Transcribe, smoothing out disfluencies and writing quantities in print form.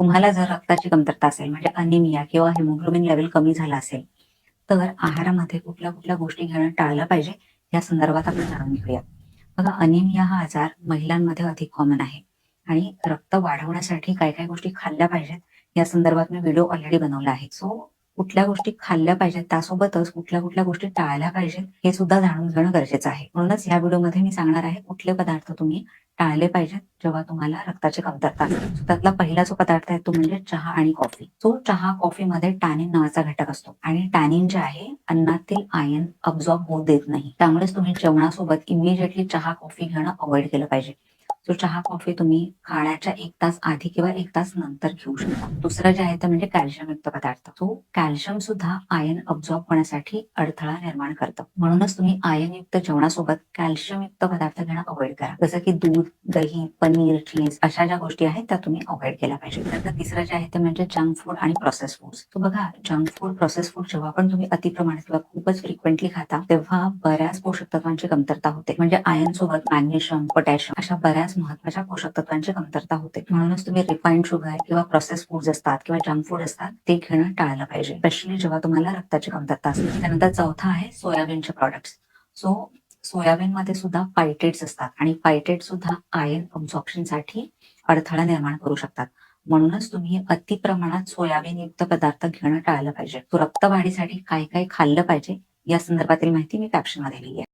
तुम्हाला जर रक्ताची कमतरता असेल म्हणजे अनिमिया किंवा हिमोग्लोबिन लेवल कमी झाला असेल तर आहारामध्ये कुठल्या कुठल्या गोष्टी घेणं टाळलं पाहिजे या संदर्भात आपण जाणून घेऊया. बघा, अनिमिया हा आजार महिलांमध्ये अधिक कॉमन आहे आणि रक्त वाढवण्यासाठी काय काय गोष्टी खाल्ल्या पाहिजेत या संदर्भात मी व्हिडिओ ऑलरेडी बनवला आहे. सो कुठल्या गोष्टी खाल्ल्या पाहिजेत त्यासोबतच कुठल्या कुठल्या गोष्टी टाळल्या पाहिजेत हे सुद्धा जाणून घेणं गरजेचं आहे. म्हणूनच या व्हिडिओमध्ये मी सांगणार आहे कुठले पदार्थ तुम्ही टाळले पाहिजेत जेव्हा तुम्हाला रक्ताची कमतरता असेल. त्यातला पहिला जो पदार्थ आहे तो म्हणजे चहा आणि कॉफी. तो चहा कॉफीमध्ये टॅनिन नावाचा घटक असतो आणि टॅनिन जे आहे अन्नातील आयन अब्झॉर्ब होऊ देत नाही. त्यामुळेच तुम्ही जेवणासोबत इमिजिएटली चहा कॉफी घेणं अवॉइड केलं पाहिजे. तो चहा कॉफी तुम्ही खाण्याच्या 1 तास आधी किंवा 1 तास नंतर घेऊ शकता. दुसरं जे आहे ते म्हणजे कॅल्शियम युक्त पदार्थ. तो कॅल्शियम सुद्धा आयन अब्झॉर्ब होण्यासाठी अडथळा निर्माण करतं. म्हणूनच तुम्ही आयन युक्त जेवणासोबत कॅल्शियम युक्त पदार्थ घेणं अवॉइड करा. जसं की दूध, दही, पनीर, चीज अशा ज्या गोष्टी आहेत त्या तुम्ही अवॉइड केल्या पाहिजे. त्यानंतर तिसरं जे आहे ते म्हणजे जंक फूड आणि प्रोसेस फूड्स. तो बघा, जंक फूड, प्रोसेस फूड जेव्हा पण तुम्ही अतिप्रमाणात किंवा खूपच फ्रिक्वेंटली खाता तेव्हा बऱ्याच पोषक तत्वांची कमतरता होते. म्हणजे आयन सोबत मॅग्नेशियम, पोटॅशियम अशा बऱ्याच महत्वाच्या पोषक तत्वांची कमतरता होते. म्हणूनच तुम्ही रिफाइंड शुगर किंवा प्रोसेस फूड्स असतात किंवा जंक फूड असतात ते घेणं टाळलं पाहिजे, स्पेशली जेव्हा तुम्हाला रक्ताची कमतरता असेल. त्यानंतर चौथा आहे सोयाबीनचे प्रॉडक्ट्स. सो सोयाबीन मध्ये सुद्धा फायटेट्स असतात आणि फायटेट सुद्धा आयन अब्झॉर्प्शनसाठी अडथळा निर्माण करू शकतात. म्हणूनच तुम्ही अति प्रमाणात सोयाबीन युक्त पदार्थ घेणं टाळलं पाहिजे. रक्तवाढीसाठी काय काय खाल्लं पाहिजे या संदर्भातील माहिती मी कॅप्शन मध्ये दिली आहे.